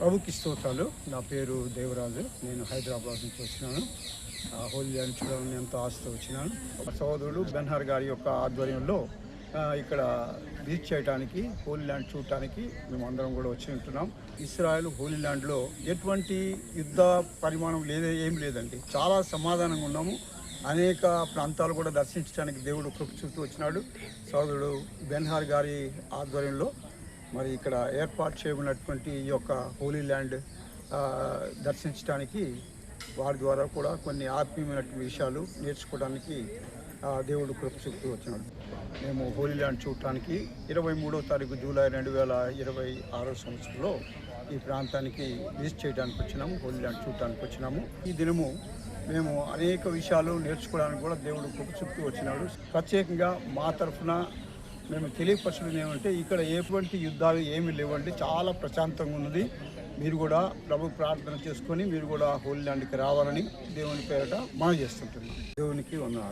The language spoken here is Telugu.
ప్రభుకి స్తోత్రాలు. నా పేరు దేవరాజు. నేను హైదరాబాద్ నుంచి వచ్చినాను. హోలీ ల్యాండ్ చూడాలని ఎంతో ఆశతో వచ్చినాను. సహోదరుడు బెన్హర్ గారి యొక్క ఆధ్వర్యంలో ఇక్కడ బీచ్ చేయడానికి, హోలీ ల్యాండ్ చూడటానికి మేము అందరం కూడా వచ్చి ఉంటున్నాం. ఇస్రాయల్ హోలీ ల్యాండ్లో ఎటువంటి యుద్ధ పరిమాణం ఏం లేదండి. చాలా సమాధానంగా ఉన్నాము. అనేక ప్రాంతాలు కూడా దర్శించడానికి దేవుడు కృప చూస్తూ వచ్చినాడు. సోదరుడు బెన్హర్ గారి ఆధ్వర్యంలో మరి ఇక్కడ ఏర్పాటు చేయబడినటువంటి ఈ యొక్క హోలీ ల్యాండ్ దర్శించడానికి వారి ద్వారా కూడా కొన్ని ఆత్మీయమైనటువంటి విషయాలు నేర్చుకోవడానికి దేవుడు కృప చూపుతూ వచ్చినాడు. మేము హోలీ ల్యాండ్ చూడటానికి 23వ తారీఖు జూలై 2026 సంవత్సరంలో ఈ ప్రాంతానికి విజిట్ చేయడానికి వచ్చినాము. హోలీ ల్యాండ్ చూడటానికి వచ్చినాము. ఈ దినము మేము అనేక విషయాలు నేర్చుకోవడానికి కూడా దేవుడు కృప చూపుతూ వచ్చినాడు. ప్రత్యేకంగా మా తరఫున మేము తెలియపరచడం ఏమంటే ఇక్కడ ఎటువంటి యుద్ధాలు ఏమీ లేవండి. చాలా ప్రశాంతంగా ఉన్నది. మీరు కూడా ప్రభు ప్రార్థన చేసుకొని మీరు కూడా హోలీ ల్యాండ్కి రావాలని దేవుని పేరట మనం చేస్తుంటున్నాం. దేవునికి వందనాలు.